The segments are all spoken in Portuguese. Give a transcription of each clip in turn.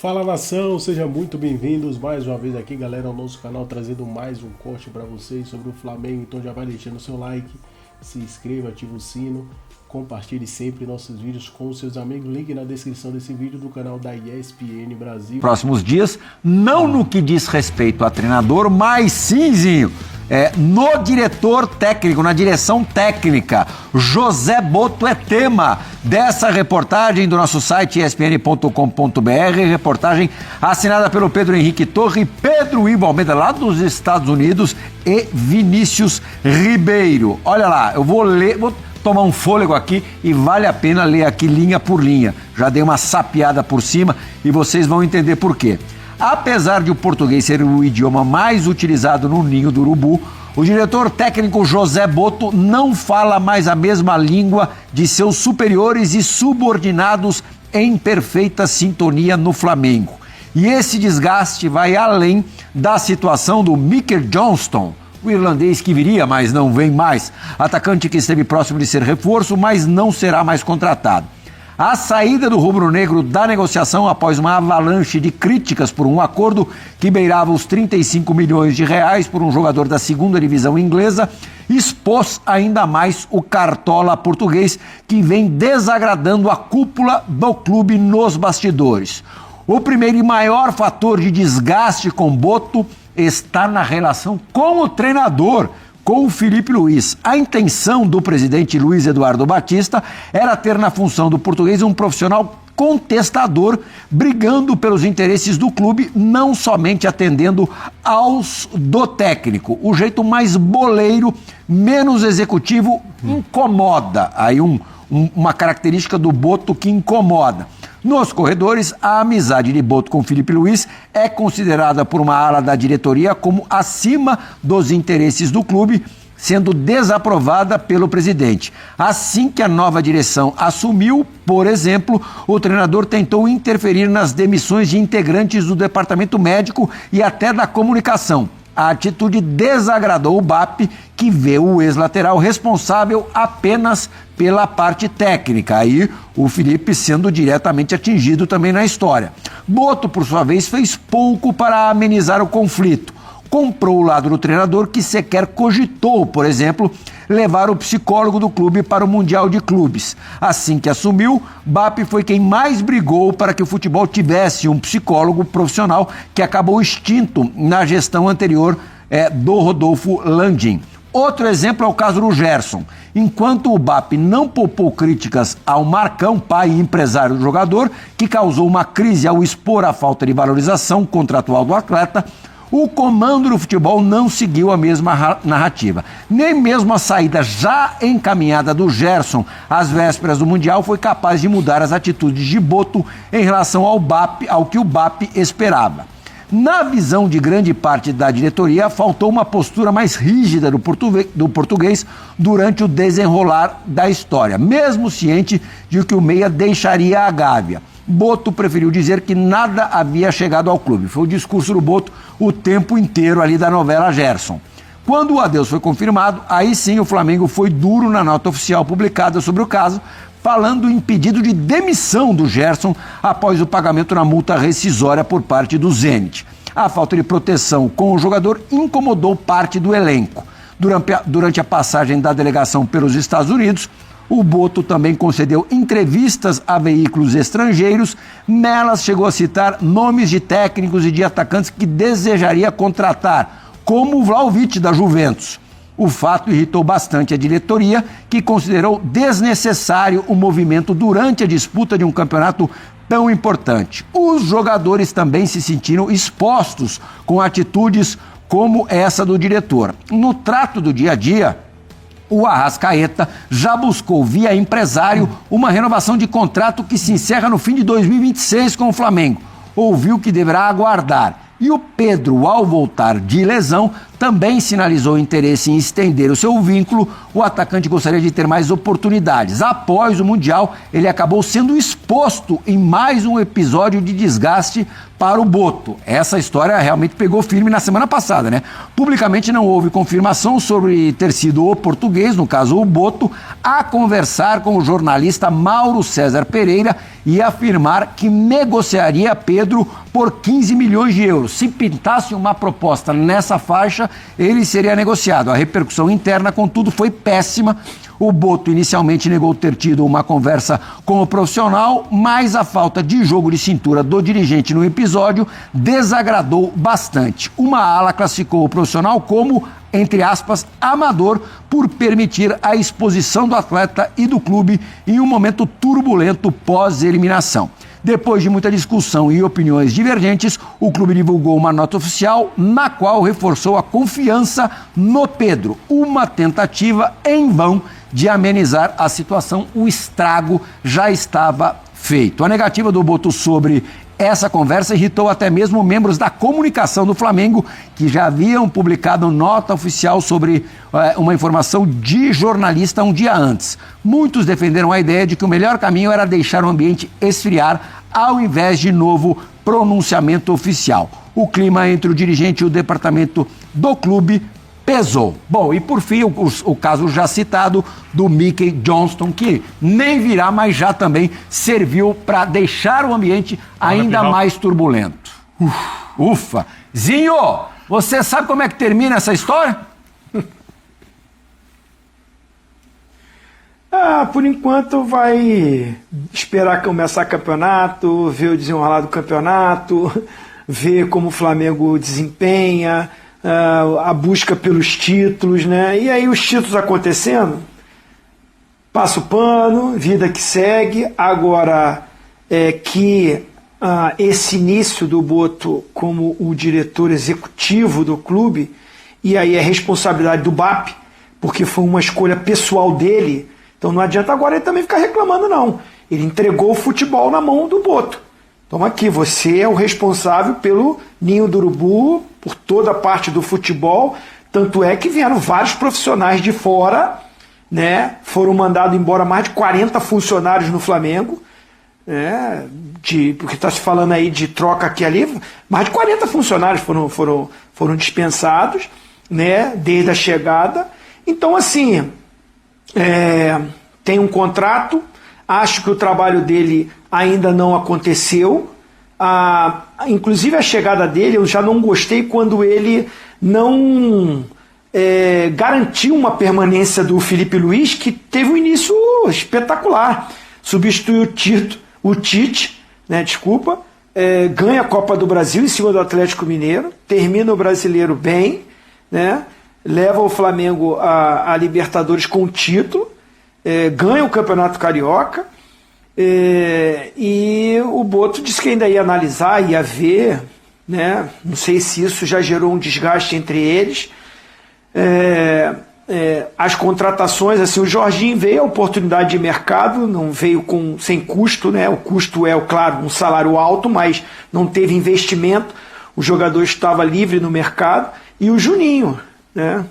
Fala nação, sejam muito bem-vindos mais uma vez aqui, galera, ao nosso canal, trazendo mais um corte para vocês sobre o Flamengo. Então já vai deixando o seu like, se inscreva, ativa o sino, compartilhe sempre nossos vídeos com os seus amigos. Link na descrição desse vídeo do canal da ESPN Brasil. Próximos dias, não no que diz respeito a treinador, mas sim, Zinho, no diretor técnico, na direção técnica. José Botto é tema dessa reportagem do nosso site espn.com.br, reportagem assinada pelo Pedro Henrique Torre, Pedro Ivo Almeida, lá dos Estados Unidos, e Vinícius Ribeiro. Olha lá, eu vou ler, vou tomar um fôlego aqui e vale a pena ler aqui linha por linha. Já dei uma sapiada por cima e vocês vão entender por quê. Apesar de o português ser o idioma mais utilizado no ninho do urubu, o diretor técnico José Botto não fala mais a mesma língua de seus superiores e subordinados em perfeita sintonia no Flamengo. E esse desgaste vai além da situação do Micah Johnston, o irlandês que viria, mas não vem mais, atacante que esteve próximo de ser reforço, mas não será mais contratado. A saída do rubro-negro da negociação após uma avalanche de críticas por um acordo que beirava os 35 milhões de reais por um jogador da segunda divisão inglesa expôs ainda mais o cartola português que vem desagradando a cúpula do clube nos bastidores. O primeiro e maior fator de desgaste com Botto está na relação com o treinador, com o Filipe Luís. A intenção do presidente Luiz Eduardo Batista era ter na função do português um profissional contestador, brigando pelos interesses do clube, não somente atendendo aos do técnico. O jeito mais boleiro, menos executivo, incomoda. Aí uma característica do Botto que incomoda. Nos corredores, a amizade de Botto com Filipe Luís é considerada por uma ala da diretoria como acima dos interesses do clube, sendo desaprovada pelo presidente. Assim que a nova direção assumiu, por exemplo, o treinador tentou interferir nas demissões de integrantes do departamento médico e até da comunicação. A atitude desagradou o BAP, que vê o ex-lateral responsável apenas pela parte técnica. Aí o Felipe sendo diretamente atingido também na história. Botto, por sua vez, fez pouco para amenizar o conflito. Comprou o lado do treinador, que sequer cogitou, por exemplo, levar o psicólogo do clube para o Mundial de Clubes. Assim que assumiu, BAP foi quem mais brigou para que o futebol tivesse um psicólogo profissional, que acabou extinto na gestão anterior do Rodolfo Landim. Outro exemplo é o caso do Gerson. Enquanto o BAP não poupou críticas ao Marcão, pai e empresário do jogador, que causou uma crise ao expor a falta de valorização contratual do atleta, o comando do futebol não seguiu a mesma narrativa. Nem mesmo a saída já encaminhada do Gerson às vésperas do Mundial foi capaz de mudar as atitudes de Botto em relação ao BAP, ao que o BAP esperava. Na visão de grande parte da diretoria, faltou uma postura mais rígida do português durante o desenrolar da história, mesmo ciente de que o meia deixaria a Gávea. Botto preferiu dizer que nada havia chegado ao clube. Foi o discurso do Botto o tempo inteiro ali da novela Gerson. Quando o adeus foi confirmado, aí sim o Flamengo foi duro na nota oficial publicada sobre o caso, falando em pedido de demissão do Gerson após o pagamento na multa rescisória por parte do Zenit. A falta de proteção com o jogador incomodou parte do elenco. Durante a passagem da delegação pelos Estados Unidos, o Botto também concedeu entrevistas a veículos estrangeiros. Nelas chegou a citar nomes de técnicos e de atacantes que desejaria contratar, como o Vlahovic da Juventus. O fato irritou bastante a diretoria, que considerou desnecessário o movimento durante a disputa de um campeonato tão importante. Os jogadores também se sentiram expostos com atitudes como essa do diretor. No trato do dia a dia, o Arrascaeta já buscou via empresário uma renovação de contrato que se encerra no fim de 2026 com o Flamengo. Ouviu que deverá aguardar. E o Pedro, ao voltar de lesão, também sinalizou interesse em estender o seu vínculo. O atacante gostaria de ter mais oportunidades. Após o Mundial, ele acabou sendo exposto em mais um episódio de desgaste para o Boto. Essa história realmente pegou firme na semana passada, né? Publicamente não houve confirmação sobre ter sido o português, no caso o Boto, a conversar com o jornalista Mauro César Pereira e afirmar que negociaria Pedro por 15 milhões de euros. Se pintasse uma proposta nessa faixa, ele seria negociado. A repercussão interna, contudo, foi péssima. O Boto inicialmente negou ter tido uma conversa com o profissional, mas a falta de jogo de cintura do dirigente no episódio desagradou bastante. Uma ala classificou o profissional como, entre aspas, amador, por permitir a exposição do atleta e do clube em um momento turbulento pós-eliminação. Depois de muita discussão e opiniões divergentes, o clube divulgou uma nota oficial na qual reforçou a confiança no Pedro. Uma tentativa em vão de amenizar a situação, o estrago já estava feito. A negativa do Boto sobre essa conversa irritou até mesmo membros da comunicação do Flamengo, que já haviam publicado nota oficial sobre uma informação de jornalista um dia antes. Muitos defenderam a ideia de que o melhor caminho era deixar o ambiente esfriar ao invés de novo pronunciamento oficial. O clima entre o dirigente e o departamento do clube pesou. Bom, e por fim, o caso já citado do Mickey Johnston, que nem virá, mas já também serviu para deixar o ambiente ainda mais turbulento. Ufa! Zinho, você sabe como é que termina essa história? Por enquanto vai esperar começar o campeonato, ver o desenrolar do campeonato, ver como o Flamengo desempenha, a busca pelos títulos, né? E aí os títulos acontecendo, passa o pano, vida que segue. Agora, esse início do Boto como o diretor executivo do clube, e aí é responsabilidade do BAP, porque foi uma escolha pessoal dele, então não adianta agora ele também ficar reclamando, não. Ele entregou o futebol na mão do Boto. Toma aqui, você é o responsável pelo Ninho do Urubu, por toda a parte do futebol, tanto é que vieram vários profissionais de fora, né? Foram mandados embora mais de 40 funcionários no Flamengo, né? Porque está se falando aí de troca aqui e ali, mais de 40 funcionários foram dispensados, né? Desde a chegada. Então, assim, tem um contrato, acho que o trabalho dele ainda não aconteceu. Inclusive a chegada dele, eu já não gostei quando ele não garantiu uma permanência do Felipe Luiz, que teve um início espetacular. Substituiu o Tite, né, ganha a Copa do Brasil em cima do Atlético Mineiro, termina o Brasileiro bem, né, leva o Flamengo a Libertadores com título, ganha o Campeonato Carioca. E o Boto disse que ainda ia analisar, ia ver, né? Não sei se isso já gerou um desgaste entre eles. As contratações, assim, o Jorginho veio a oportunidade de mercado, não veio sem custo, né? O custo é, claro, um salário alto, mas não teve investimento, o jogador estava livre no mercado. E o Juninho, né?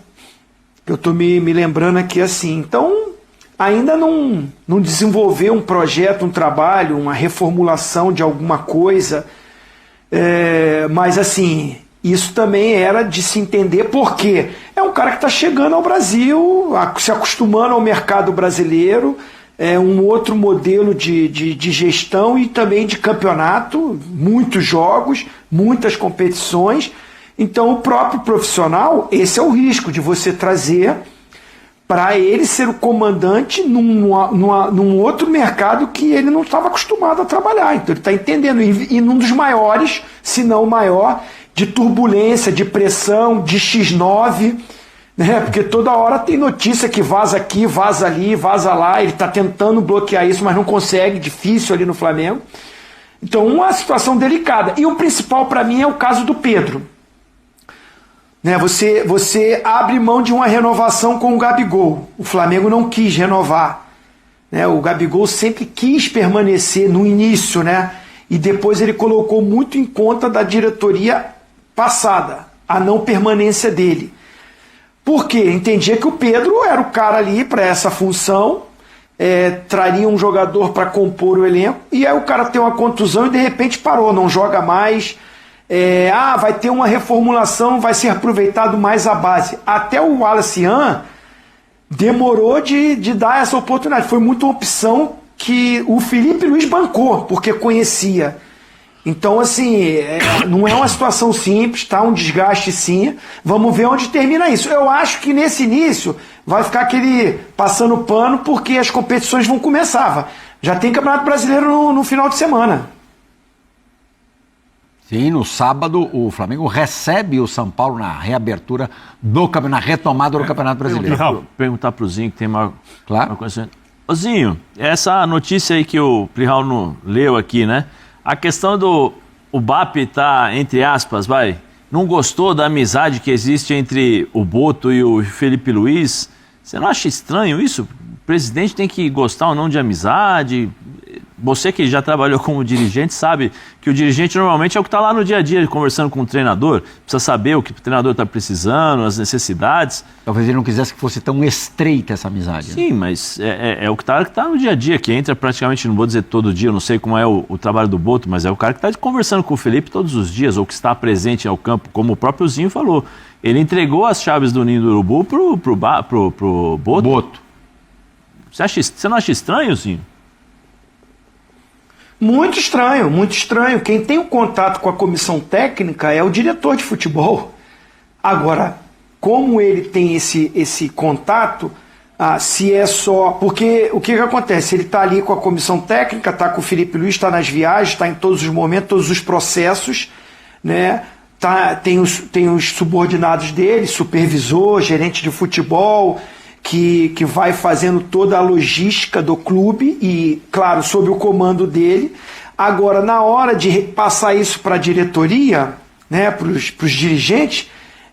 Eu estou me lembrando aqui assim, então ainda não desenvolveu um projeto, um trabalho, uma reformulação de alguma coisa, mas assim, isso também era de se entender, porque é um cara que está chegando ao Brasil, se acostumando ao mercado brasileiro, um outro modelo de gestão e também de campeonato, muitos jogos, muitas competições. Então o próprio profissional, esse é o risco de você trazer para ele ser o comandante num outro mercado que ele não estava acostumado a trabalhar. Então ele está entendendo, e num dos maiores, se não o maior, de turbulência, de pressão, de X9, né? Porque toda hora tem notícia que vaza aqui, vaza ali, vaza lá, ele está tentando bloquear isso, mas não consegue, difícil ali no Flamengo. Então uma situação delicada. E o principal para mim é o caso do Pedro. Né, você abre mão de uma renovação com o Gabigol. O Flamengo não quis renovar. Né, o Gabigol sempre quis permanecer no início, né, e depois ele colocou muito em conta da diretoria passada a não permanência dele. Porque entendia que o Pedro era o cara ali para essa função, traria um jogador para compor o elenco, e aí o cara tem uma contusão e de repente parou, não joga mais. Vai ter uma reformulação, vai ser aproveitado mais a base. Até o Wallace Yan demorou de dar essa oportunidade. Foi muito uma opção que o Felipe Luiz bancou, porque conhecia. Então, assim, não é uma situação simples, tá? Um desgaste sim. Vamos ver onde termina isso. Eu acho que nesse início vai ficar aquele passando pano, porque as competições vão começar. Já tem Campeonato Brasileiro no final de semana. Sim, no sábado o Flamengo recebe o São Paulo na reabertura do campeonato, na retomada do Campeonato Brasileiro. Perguntar pro Zinho que tem uma Claro. coisa. Ô Zinho, essa notícia aí que o Plihal leu aqui, né? A questão do o BAP tá, entre aspas, não gostou da amizade que existe entre o Boto e o Felipe Luiz. Você não acha estranho isso? O presidente tem que gostar ou não de amizade? Você que já trabalhou como dirigente sabe que o dirigente normalmente é o que está lá no dia a dia conversando com o treinador, precisa saber o que o treinador está precisando, as necessidades. Talvez ele não quisesse que fosse tão estreita essa amizade. Sim, mas é o que tá no dia a dia, que entra praticamente, não vou dizer todo dia, eu não sei como é o trabalho do Boto, mas é o cara que está conversando com o Felipe todos os dias, ou que está presente ao campo, como o próprio Zinho falou. Ele entregou as chaves do Ninho do Urubu pro Boto. Você não acha estranho, Zinho? Muito estranho, muito estranho. Quem tem o contato com a comissão técnica é o diretor de futebol. Agora, como ele tem esse contato, se é só... Porque o que acontece? Ele está ali com a comissão técnica, está com o Felipe Luiz, está nas viagens, está em todos os momentos, todos os processos, né? Tem os subordinados dele, supervisor, gerente de futebol, que vai fazendo toda a logística do clube e, claro, sob o comando dele. Agora, na hora de passar isso para a diretoria, né, para os dirigentes,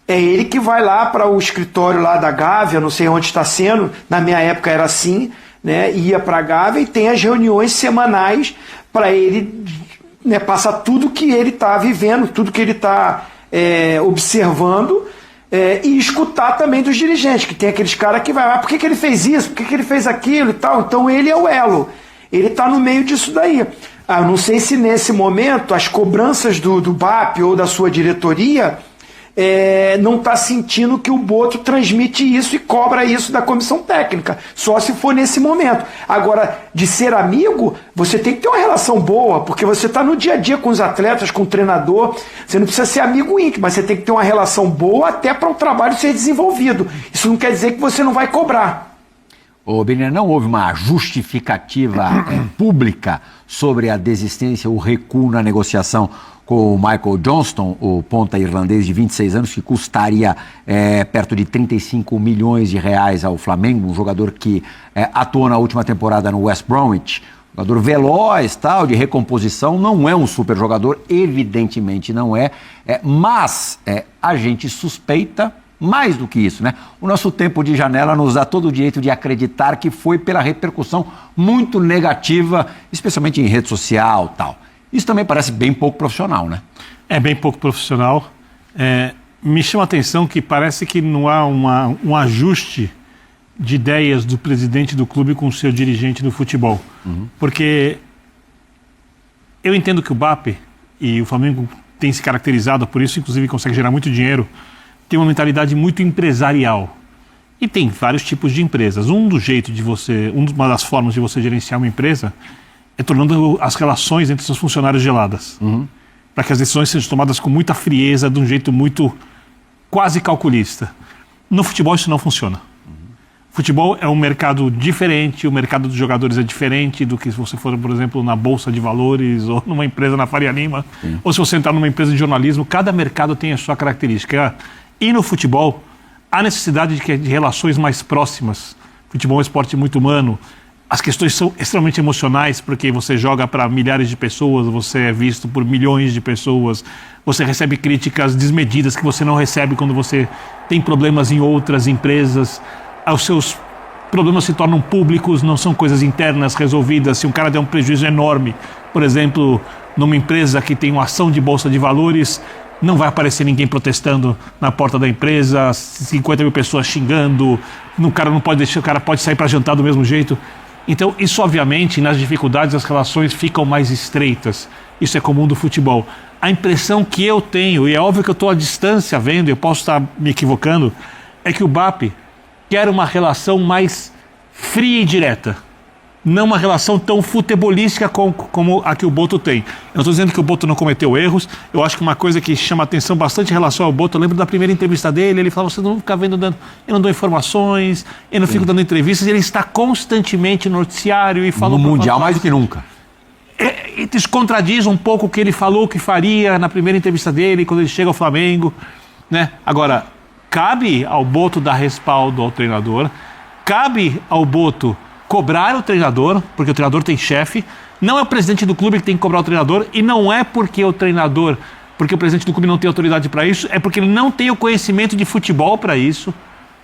é ele que vai lá para o escritório lá da Gávea, não sei onde está sendo, na minha época era assim, né, ia para a Gávea e tem as reuniões semanais para ele, né, passar tudo que ele está vivendo, tudo que ele está observando, e escutar também dos dirigentes, que tem aqueles caras que vai, por que ele fez isso, por que ele fez aquilo e tal. Então ele é o elo, ele está no meio disso daí. Eu não sei se nesse momento as cobranças do BAP ou da sua diretoria não está sentindo que o Boto transmite isso e cobra isso da comissão técnica, só se for nesse momento. Agora, de ser amigo, você tem que ter uma relação boa, porque você está no dia a dia com os atletas, com o treinador, você não precisa ser amigo íntimo, mas você tem que ter uma relação boa até para o trabalho ser desenvolvido. Isso não quer dizer que você não vai cobrar. Ô, Benir, não houve uma justificativa pública sobre a desistência, o recuo na negociação com o Michael Johnston, o ponta irlandês de 26 anos, que custaria perto de 35 milhões de reais ao Flamengo, um jogador que atuou na última temporada no West Bromwich, jogador veloz, tal, de recomposição, não é um super jogador, evidentemente não mas a gente suspeita mais do que isso, né? O nosso tempo de janela nos dá todo o direito de acreditar que foi pela repercussão muito negativa, especialmente em rede social, tal. Isso também parece bem pouco profissional, né? É bem pouco profissional. Me chama a atenção que parece que não há um ajuste de ideias do presidente do clube com o seu dirigente do futebol. Uhum. Porque eu entendo que o BAP e o Flamengo tem se caracterizado, por isso inclusive consegue gerar muito dinheiro, tem uma mentalidade muito empresarial. E tem vários tipos de empresas. Uma das formas de você gerenciar uma empresa é tornando as relações entre seus funcionários geladas. Uhum. Para que as decisões sejam tomadas com muita frieza, de um jeito muito quase calculista. No futebol isso não funciona. Uhum. Futebol é um mercado diferente, o mercado dos jogadores é diferente do que se você for, por exemplo, na Bolsa de Valores ou numa empresa na Faria Lima, ou se você entrar numa empresa de jornalismo, cada mercado tem a sua característica. E no futebol, há necessidade de relações mais próximas. Futebol é um esporte muito humano. As questões são extremamente emocionais, porque você joga para milhares de pessoas, você é visto por milhões de pessoas, você recebe críticas desmedidas que você não recebe quando você tem problemas em outras empresas. Os seus problemas se tornam públicos, não são coisas internas resolvidas. Se um cara der um prejuízo enorme, por exemplo, numa empresa que tem uma ação de bolsa de valores, não vai aparecer ninguém protestando na porta da empresa, 50 mil pessoas xingando, o cara não pode deixar, o cara pode sair para jantar do mesmo jeito. Então, isso obviamente, nas dificuldades, as relações ficam mais estreitas. Isso é comum do futebol. A impressão que eu tenho, e é óbvio que eu estou à distância vendo, eu posso estar me equivocando, é que o BAP quer uma relação mais fria e direta. Não uma relação tão futebolística como a que o Boto tem. Eu não estou dizendo que o Boto não cometeu erros. Eu acho que uma coisa que chama atenção bastante em relação ao Boto, eu lembro da primeira entrevista dele, ele falava, você não fica vendo, eu não dou informações, eu não fico dando entrevistas, ele está constantemente no noticiário e falou... No Mundial mais do que nunca. E descontradiz um pouco o que ele falou que faria na primeira entrevista dele, quando ele chega ao Flamengo, né? Agora, cabe ao Boto dar respaldo ao treinador, cabe ao Boto cobrar o treinador, porque o treinador tem chefe. Não é o presidente do clube que tem que cobrar o treinador, e não é porque o presidente do clube não tem autoridade para isso, é porque ele não tem o conhecimento de futebol para isso.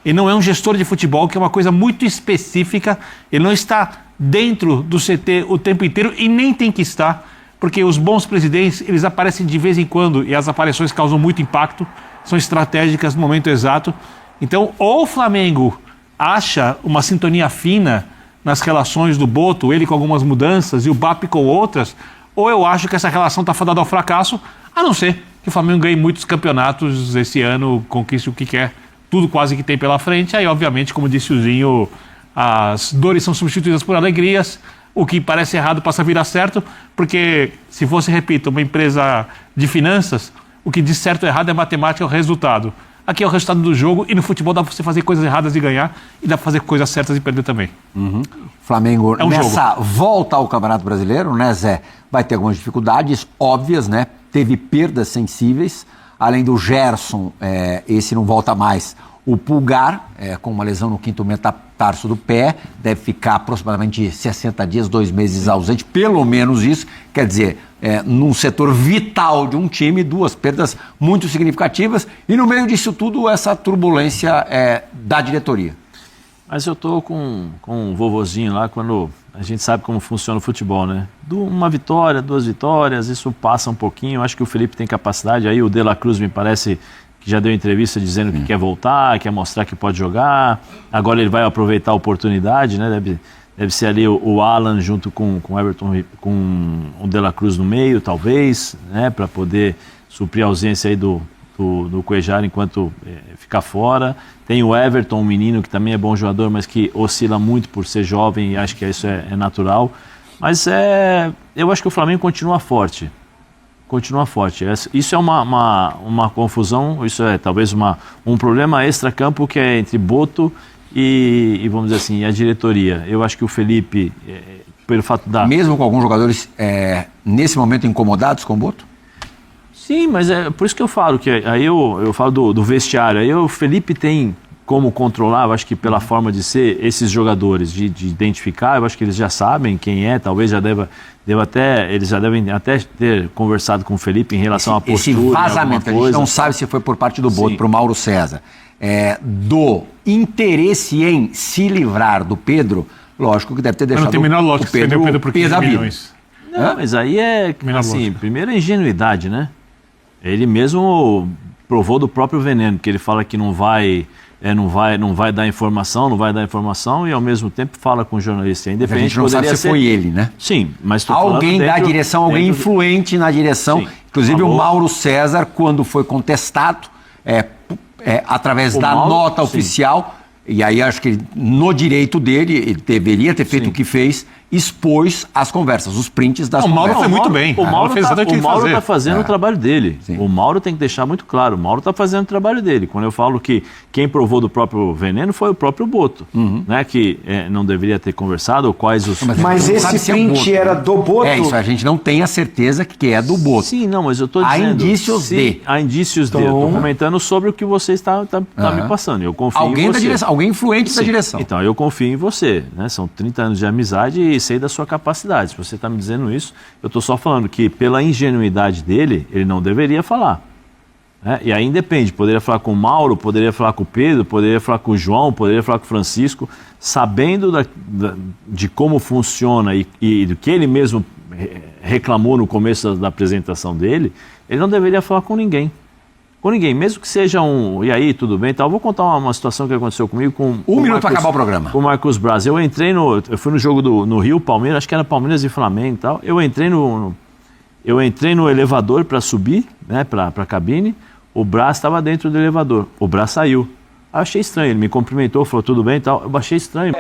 Ele não é um gestor de futebol, que é uma coisa muito específica. Ele não está dentro do CT o tempo inteiro e nem tem que estar, porque os bons presidentes, eles aparecem de vez em quando e as aparições causam muito impacto, são estratégicas no momento exato. Então, ou o Flamengo acha uma sintonia fina nas relações do Boto, ele com algumas mudanças e o BAP com outras, ou eu acho que essa relação está fadada ao fracasso, a não ser que o Flamengo ganhe muitos campeonatos esse ano, conquiste o que quer, tudo quase que tem pela frente. Aí, obviamente, como disse o Zinho, as dores são substituídas por alegrias, o que parece errado passa a virar certo, porque se fosse, repito, uma empresa de finanças, o que diz certo ou errado é matemática, é o resultado. Aqui é o resultado do jogo, e no futebol dá pra você fazer coisas erradas e ganhar, e dá pra fazer coisas certas e perder também. Flamengo, É um nessa volta ao Campeonato Brasileiro, né, Zé, vai ter algumas dificuldades óbvias, né? Teve perdas sensíveis, além do Gerson, esse não volta mais. O Pulgar, com uma lesão no quinto metatarso do pé, deve ficar aproximadamente 60 dias, 2 meses ausente, pelo menos isso. Quer dizer, num setor vital de um time, 2 perdas muito significativas. E no meio disso tudo, essa turbulência da diretoria. Mas eu tô com um vovozinho lá, quando a gente sabe como funciona o futebol, né? Uma vitória, 2 vitórias, isso passa um pouquinho. Eu acho que o Felipe tem capacidade. Aí o De La Cruz me parece que já deu entrevista dizendo que quer voltar, quer mostrar que pode jogar. Agora ele vai aproveitar a oportunidade, né? Deve ser ali o Alan junto com o Everton, com o De La Cruz no meio, talvez, né? Para poder suprir a ausência aí do Cuéllar enquanto ficar fora. Tem o Everton, um menino que também é bom jogador, mas que oscila muito por ser jovem, e acho que isso é natural. Mas eu acho que o Flamengo continua forte. Continua forte. Isso é uma confusão, isso é talvez um problema extra-campo que é entre Boto e vamos dizer assim, a diretoria. Eu acho que o Felipe, pelo fato da... Mesmo com alguns jogadores nesse momento incomodados com o Boto? Sim, mas é por isso que eu falo, que aí eu falo do vestiário. Aí o Felipe tem como controlar, eu acho que pela forma de ser, esses jogadores, de identificar, eu acho que eles já sabem quem é, talvez já eles já devem até ter conversado com o Felipe em relação à postura. Esse vazamento, que a gente não sabe se foi por parte do Boto para o Mauro César, do interesse em se livrar do Pedro, lógico que deve ter deixado o Pedro por 15 milhões. Não, mas aí assim, primeiro é ingenuidade, né? Ele mesmo provou do próprio veneno, porque ele fala que não vai dar informação, e ao mesmo tempo fala com o jornalista. A gente não sabe se foi ele, né? Sim, mas alguém da direção, alguém influente na direção. Sim, inclusive o Mauro César, quando foi contestado, através da nota oficial, e aí acho que no direito dele, ele deveria ter feito o que fez, expôs as conversas, os prints das conversas. O Mauro foi muito bem. O Mauro está fazendo o trabalho dele. Sim. O Mauro tem que deixar muito claro. O Mauro está fazendo o trabalho dele. Quando eu falo que quem provou do próprio veneno foi o próprio Boto, né? Que não deveria ter conversado, ou quais os... Mas esse print era do Boto? Isso, a gente não tem a certeza que é do Boto. Sim, não, mas eu estou dizendo... Há indícios de. Há indícios de. Eu estou comentando sobre o que você está me passando. Eu confio em você. Da direção, alguém influente da direção. Então, eu confio em você, né? São 30 anos de amizade e sei da sua capacidade. Se você está me dizendo isso, eu estou só falando que pela ingenuidade dele, ele não deveria falar. Né? E aí depende, poderia falar com o Mauro, poderia falar com o Pedro, poderia falar com o João, poderia falar com o Francisco, sabendo de como funciona e do que ele mesmo reclamou no começo da apresentação dele, ele não deveria falar com ninguém. por ninguém, mesmo que seja e aí, tudo bem e tal. Vou contar uma situação que aconteceu comigo com... Um minuto para acabar o programa. Com o Marcos Braz. Eu fui no jogo no Rio, Palmeiras, acho que era Palmeiras e Flamengo e tal. Eu entrei no elevador para subir, né, para a cabine. O Braz estava dentro do elevador. O Braz saiu. Eu achei estranho. Ele me cumprimentou, falou tudo bem e tal. Eu achei estranho.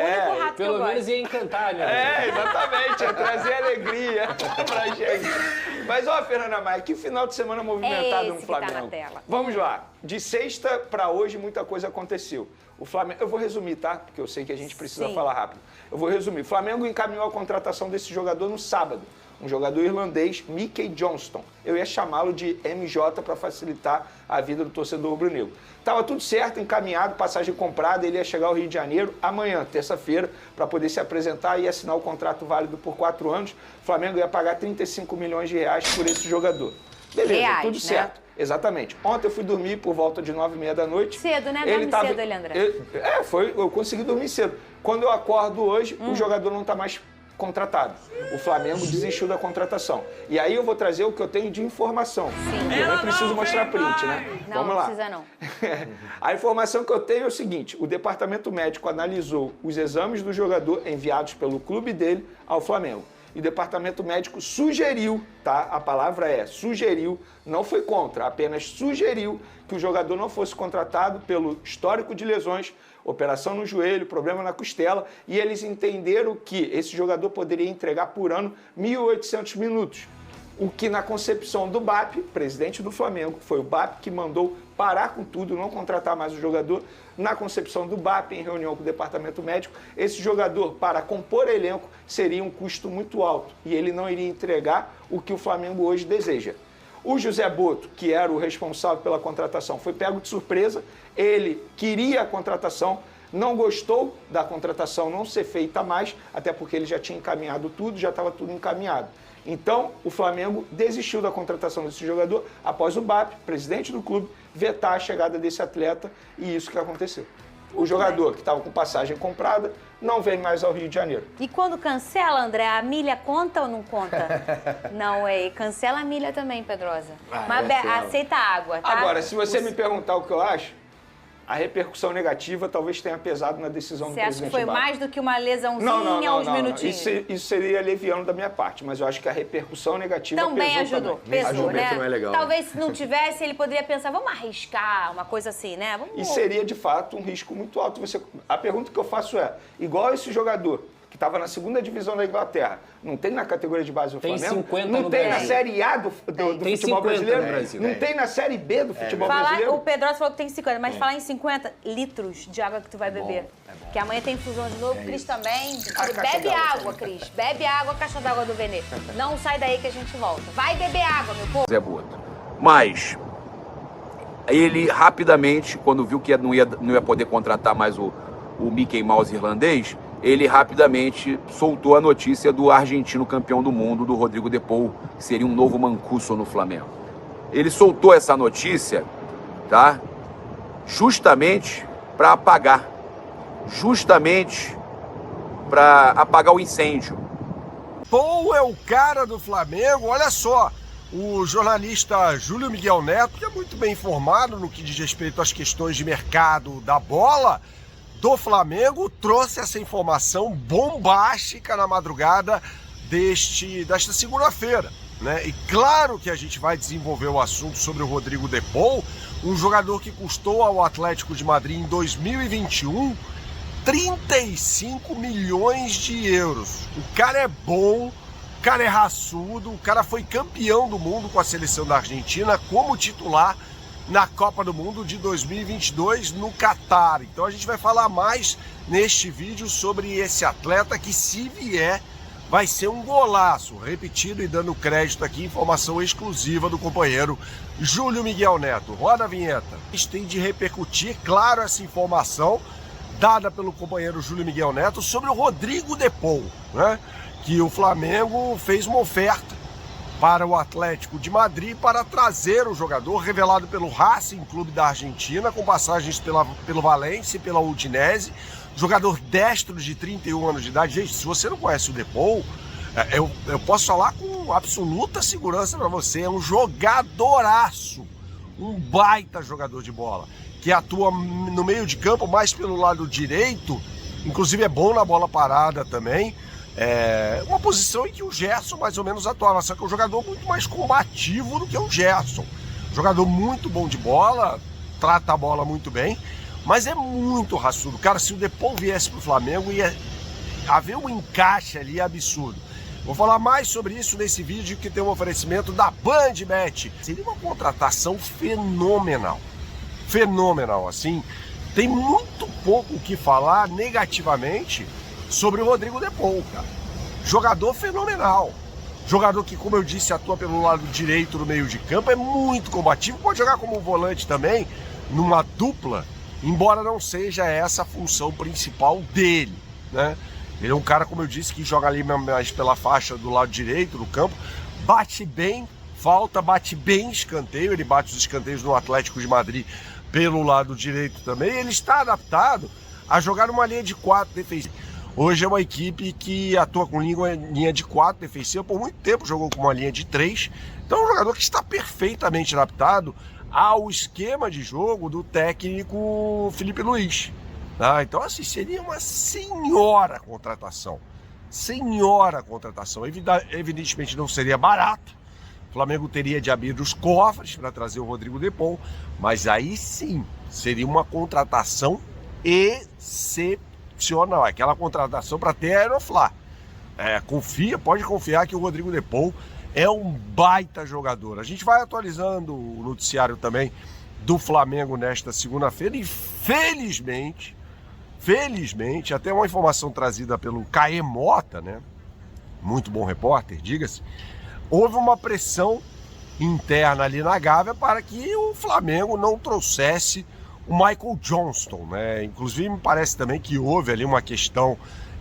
Pelo menos ia encantar, né? Exatamente, ia trazer alegria pra gente. Mas, Fernanda Maia, que final de semana movimentado no Flamengo. Tá na tela. Vamos lá. De sexta pra hoje, muita coisa aconteceu. O Flamengo, eu vou resumir, tá? Porque eu sei que a gente precisa falar rápido. Eu vou resumir. O Flamengo encaminhou a contratação desse jogador no sábado. Um jogador irlandês, Mickey Johnston. Eu ia chamá-lo de MJ para facilitar a vida do torcedor rubro-negro. Estava tudo certo, encaminhado, passagem comprada, ele ia chegar ao Rio de Janeiro amanhã, terça-feira, para poder se apresentar e assinar o contrato válido por 4 anos. O Flamengo ia pagar 35 milhões de reais por esse jogador. Beleza, reais, tudo certo. Né? Exatamente. Ontem eu fui dormir por volta de 9h30 da noite. Cedo, né? Dorme cedo, Leandré. Eu consegui dormir cedo. Quando eu acordo hoje, o jogador não está mais contratado. O Flamengo desistiu da contratação. E aí eu vou trazer o que eu tenho de informação. Sim. Eu nem preciso mostrar print, né? Não, Vamos lá. Não precisa não. A informação que eu tenho é o seguinte, o departamento médico analisou os exames do jogador enviados pelo clube dele ao Flamengo. E o departamento médico sugeriu, tá? A palavra é sugeriu, não foi contra, apenas sugeriu que o jogador não fosse contratado pelo histórico de lesões, operação no joelho, problema na costela, e eles entenderam que esse jogador poderia entregar por ano 1.800 minutos. O que na concepção do BAP, presidente do Flamengo, foi o BAP que mandou parar com tudo, não contratar mais o jogador. Na concepção do BAP, em reunião com o departamento médico, esse jogador, para compor elenco, seria um custo muito alto e ele não iria entregar o que o Flamengo hoje deseja. O José Boto, que era o responsável pela contratação, foi pego de surpresa. Ele queria a contratação, não gostou da contratação não ser feita mais, até porque ele já tinha encaminhado tudo, já estava tudo encaminhado. Então, o Flamengo desistiu da contratação desse jogador após o BAP, presidente do clube, vetar a chegada desse atleta e isso que aconteceu. O jogador que estava com passagem comprada não vem mais ao Rio de Janeiro. E quando cancela, André, a milha conta ou não conta? Não, cancela a milha também, Pedrosa. Mas aceita a água, tá? Agora, se você me perguntar o que eu acho, a repercussão negativa talvez tenha pesado na decisão do presidente. Você acha que foi mais do que uma lesãozinha, uns minutinhos? Isso seria leviano da minha parte, mas eu acho que a repercussão negativa também pesou ajudou, também. pesou, né? Não é legal. Talvez se não tivesse, ele poderia pensar, vamos arriscar, uma coisa assim, né? E seria, de fato, um risco muito alto. A pergunta que eu faço é, igual esse jogador que estava na segunda divisão da Inglaterra, não tem na categoria de base do tem Flamengo? 50 não no tem Brasil. na Série A do futebol brasileiro? Não tem na Série B do futebol brasileiro? O Pedrosa falou que tem 50, mas falar em 50 litros de água que tu vai beber. Que amanhã tem infusão de novo, Cris também. Bebe água, Cris. Bebe água, caixa d'água do Venê. Não sai daí que a gente volta. Vai beber água, meu povo. Zé Boto. Mas ele rapidamente, quando viu que não ia poder contratar mais o Mickey Mouse irlandês, ele rapidamente soltou a notícia do argentino campeão do mundo, do Rodrigo De Paul, que seria um novo Mancuso no Flamengo. Ele soltou essa notícia, tá? Justamente para apagar o incêndio. Paul é o cara do Flamengo, olha só. O jornalista Júlio Miguel Neto, que é muito bem informado no que diz respeito às questões de mercado da bola do Flamengo, trouxe essa informação bombástica na madrugada desta segunda-feira, né? E claro que a gente vai desenvolver o assunto sobre o Rodrigo De Paul, um jogador que custou ao Atlético de Madrid em 2021 35 milhões de euros. O cara é bom, o cara é raçudo, o cara foi campeão do mundo com a seleção da Argentina como titular na Copa do Mundo de 2022 no Catar. Então a gente vai falar mais neste vídeo sobre esse atleta que, se vier, vai ser um golaço. Repetido e dando crédito aqui, informação exclusiva do companheiro Júlio Miguel Neto. Roda a vinheta. A gente tem de repercutir, claro, essa informação dada pelo companheiro Júlio Miguel Neto sobre o Rodrigo De Paul, né? Que o Flamengo fez uma oferta para o Atlético de Madrid para trazer o jogador, revelado pelo Racing Clube da Argentina, com passagens pelo Valência e pela Udinese, jogador destro de 31 anos de idade. Gente, se você não conhece o De Paul, eu posso falar com absoluta segurança para você, é um jogadoraço. um baita jogador de bola, que atua no meio de campo mais pelo lado direito, inclusive é bom na bola parada também. É uma posição em que o Gerson mais ou menos atuava, só que é um jogador muito mais combativo do que o Gerson. Jogador muito bom de bola, trata a bola muito bem, mas é muito raçudo. Cara, se o Depou viesse pro Flamengo, ia haver um encaixe ali absurdo. Vou falar mais sobre isso nesse vídeo, que tem um oferecimento da BandBet. Seria uma contratação fenomenal. Fenomenal, assim. Tem muito pouco o que falar negativamente sobre o Rodrigo Depou, cara. Jogador fenomenal. Jogador que, como eu disse, atua pelo lado direito no meio de campo, é muito combativo, pode jogar como volante também, numa dupla, embora não seja essa a função principal dele, né? Ele é um cara, como eu disse, que joga ali mais pela faixa do lado direito do campo, bate bem falta, bate bem escanteio, ele bate os escanteios no Atlético de Madrid pelo lado direito também, ele está adaptado a jogar numa linha de 4 defensiva. Hoje é uma equipe que atua com linha de 4 defensiva, por muito tempo jogou com uma linha de 3, então é um jogador que está perfeitamente adaptado ao esquema de jogo do técnico Felipe Luiz. Tá? Então, assim, seria uma senhora contratação. Senhora contratação. Evidentemente não seria barato. O Flamengo teria de abrir os cofres para trazer o Rodrigo Depou, mas aí sim seria uma contratação excepcional. Aquela contratação para ter Aeroflá. Pode confiar que o Rodrigo Depou é um baita jogador. A gente vai atualizando o noticiário também do Flamengo nesta segunda-feira e felizmente, até uma informação trazida pelo Caê Mota, né? Muito bom repórter, diga-se, houve uma pressão interna ali na Gávea para que o Flamengo não trouxesse o Michael Johnston, né? Inclusive me parece também que houve ali uma questão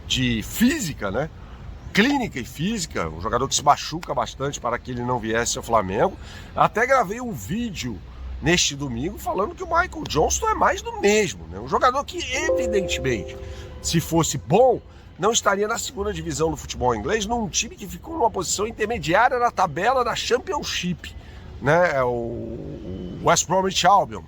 de física, né? Clínica e física, um jogador que se machuca bastante para que ele não viesse ao Flamengo. Até gravei um vídeo neste domingo falando que o Michael Johnston é mais do mesmo, né? Um jogador que, evidentemente, se fosse bom, não estaria na segunda divisão do futebol inglês, num time que ficou numa posição intermediária na tabela da Championship, né? O West Bromwich Albion.